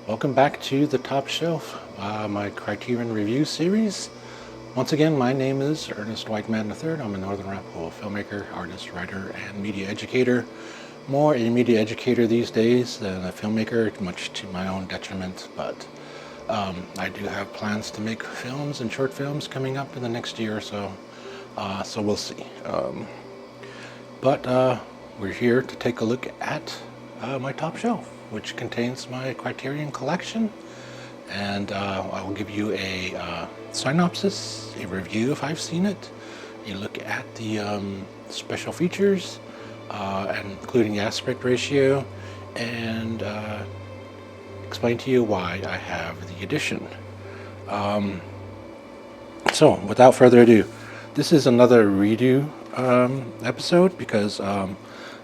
Welcome back to the Top Shelf, my Criterion review series. Once again, my name is Ernest Whiteman III. I'm a Northern Arapaho filmmaker, artist, writer, and media educator. More a media educator these days than a filmmaker, much to my own detriment, but I do have plans to make films and short films coming up in the next year or so, so we'll see. But we're here to take a look at my top shelf, which contains my Criterion collection, and I will give you a synopsis, a review if I've seen it, a look at the special features, and including the aspect ratio, and explain to you why I have the edition. So without further ado, this is another redo episode because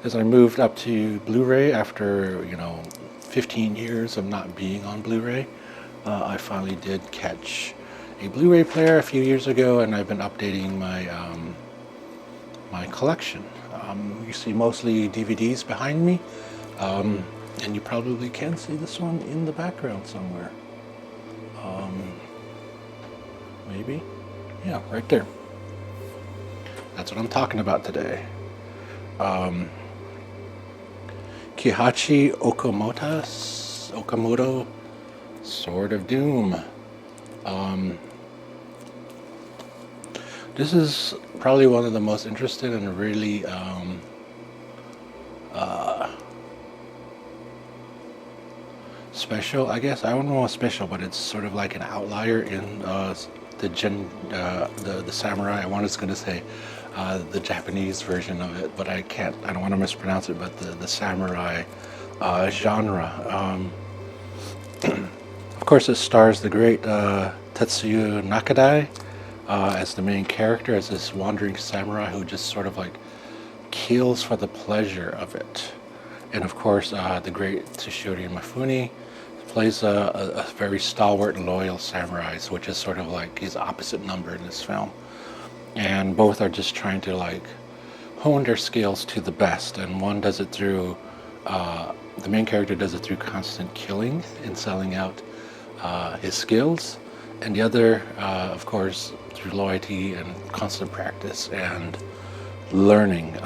as I moved up to Blu-ray after 15 years of not being on Blu-ray, I finally did catch a Blu-ray player a few years ago, and I've been updating my my collection. You see mostly DVDs behind me, and you probably can see this one in the background somewhere. Maybe, yeah, right there. That's what I'm talking about today. Kihachi Okamoto, Sword of Doom. This is probably one of the most interesting and really special, I guess. I don't know what's special, but it's sort of like an outlier in the samurai. I was going to say the Japanese version of it, but I don't want to mispronounce it, but the samurai genre. Of course, it stars the great Tetsuya Nakadai as the main character, as this wandering samurai who just sort of like kills for the pleasure of it. And of course, the great Tsushiro Mifune plays a very stalwart and loyal samurai, which is sort of like his opposite number in this film. And both are just trying to like hone their skills to the best, and one does it through the main character does it through constant killing and selling out his skills, and the other of course through loyalty and constant practice and learning.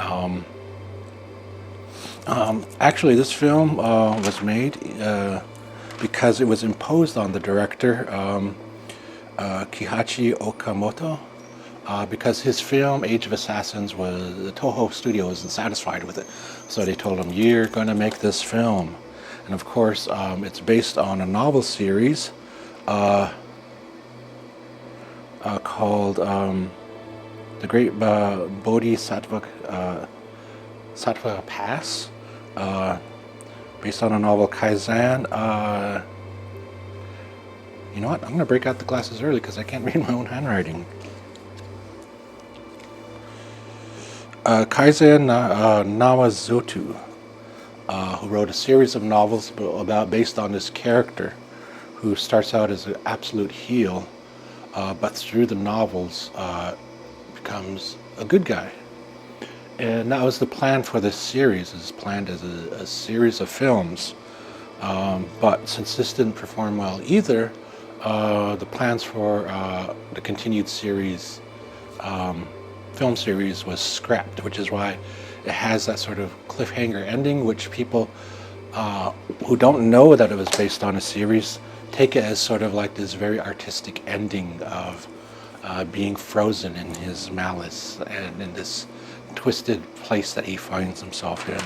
Actually, this film was made because it was imposed on the director Kihachi Okamoto, because his film Age of Assassins the Toho studio wasn't satisfied with it, so they told him, "You're going to make this film." And of course, it's based on a novel series called The Great Bodhisattva Pass, based on a novel Kaizen. You know what? I'm going to break out the glasses early because I can't read my own handwriting. Kaizen Namazotu, who wrote a series of novels based on this character who starts out as an absolute heel, but through the novels becomes a good guy. And that was the plan for this series. It's planned as a series of films, but since this didn't perform well either, the plans for the continued series, film series, was scrapped, which is why it has that sort of cliffhanger ending, which people who don't know that it was based on a series take it as sort of like this very artistic ending of being frozen in his malice and in this twisted place that he finds himself in.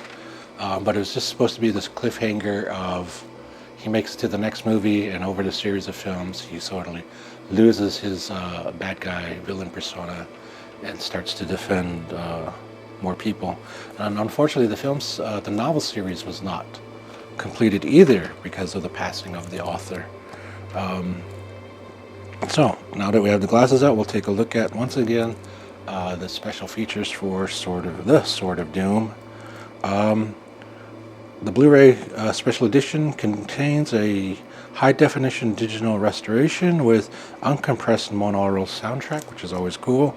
But it was just supposed to be this cliffhanger of he makes it to the next movie, and over the series of films he sort of loses his bad guy villain persona and starts to defend more people. And unfortunately, the novel series was not completed either because of the passing of the author. So now that we have the glasses out, we'll take a look at once again the special features for Sword of Doom. The Blu-ray special edition contains a high-definition digital restoration with uncompressed monaural soundtrack, which is always cool.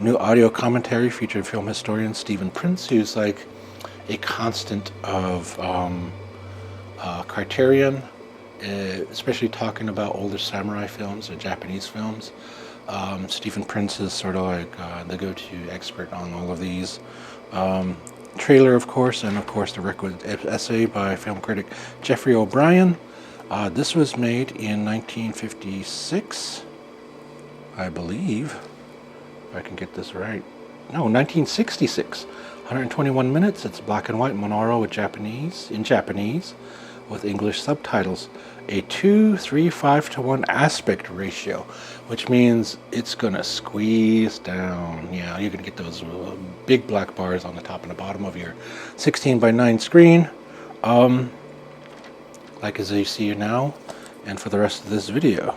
New audio commentary featuring film historian Stephen Prince, who's like a constant of Criterion especially talking about older samurai films or Japanese films. Stephen Prince is sort of like the go-to expert on all of these. Trailer, of course, and of course the record essay by film critic Jeffrey O'Brien. This was made in 1956, I believe, if I can get this right. No, 1966. 121 minutes. It's black and white monaural with Japanese, with English subtitles. A 2:3:5:1 aspect ratio, which means it's gonna squeeze down. Yeah, you're gonna get those big black bars on the top and the bottom of your 16:9 screen, like as you see now, and for the rest of this video.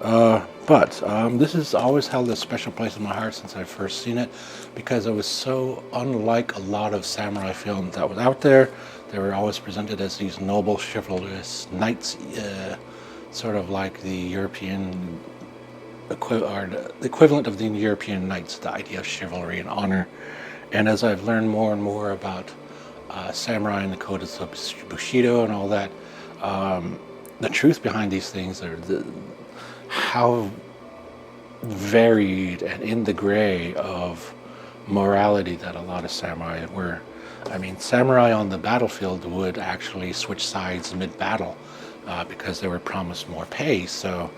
But this has always held a special place in my heart since I first seen it, because it was so unlike a lot of samurai films that was out there. They were always presented as these noble, chivalrous knights, sort of like the European the equivalent of the European knights, the idea of chivalry and honor. And as I've learned more and more about samurai and the codes of Bushido and all that, the truth behind these things are how varied and in the gray of morality that a lot of samurai were. I mean, samurai on the battlefield would actually switch sides mid-battle because they were promised more pay. So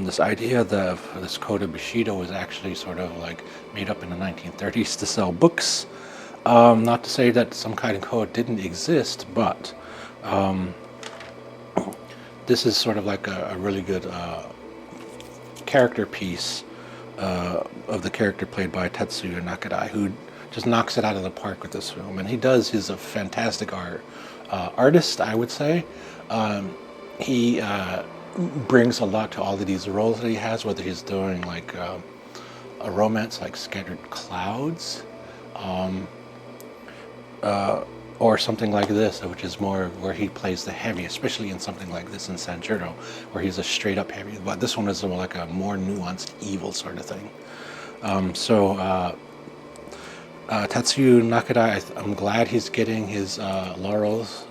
this idea that this code of Bushido was actually sort of like made up in the 1930s to sell books. Not to say that some kind of code didn't exist, but this is sort of like a really good character piece of the character played by Tetsuya Nakadai, who just knocks it out of the park with this film. And he does, he's a fantastic artist, I would say. He brings a lot to all of these roles that he has, whether he's doing like a romance like Scattered Clouds, or something like this, which is more where he plays the heavy, especially in something like this in Sanjuro, where he's a straight up heavy. But this one is more like a more nuanced evil sort of thing. Tetsuya Nakadai, I'm glad he's getting his laurels,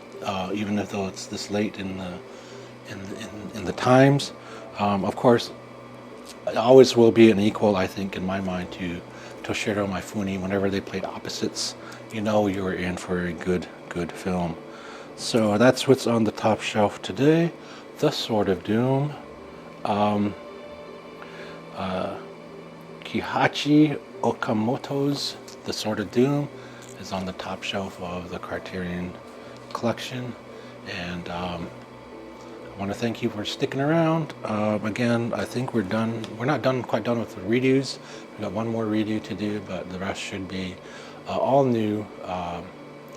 even though it's this late in the times. Of course, it always will be an equal, I think, in my mind, to Toshiro Mifune. Whenever they played opposites, you know you were in for a good film. So that's what's on the top shelf today. The Sword of Doom. Kihachi Okamoto's The Sword of Doom is on the top shelf of the Criterion collection. And I want to thank you for sticking around. Again, I think we're done. We're not quite done with the redos. We've got one more redo to do, but the rest should be all new.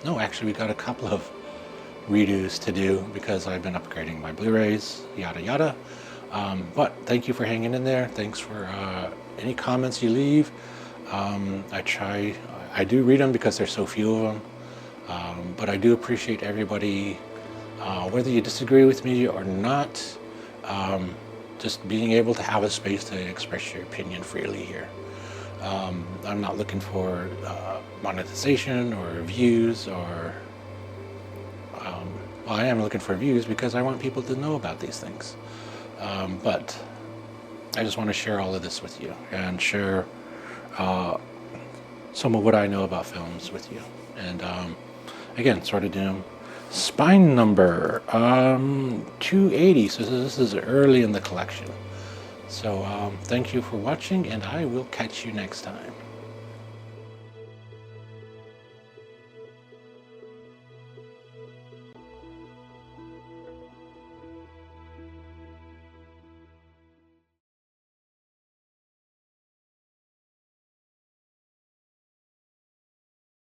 No, actually, we got a couple of redos to do because I've been upgrading my Blu-rays, yada yada. But thank you for hanging in there. Thanks for any comments you leave. I do read them because there's so few of them. But I do appreciate everybody, whether you disagree with me or not, just being able to have a space to express your opinion freely here. I'm not looking for monetization or views, or well, I am looking for views because I want people to know about these things. But I just want to share all of this with you and share some of what I know about films with you. And again, Sword of Doom, spine number 280. So this is early in the collection. So thank you for watching, and I will catch you next time.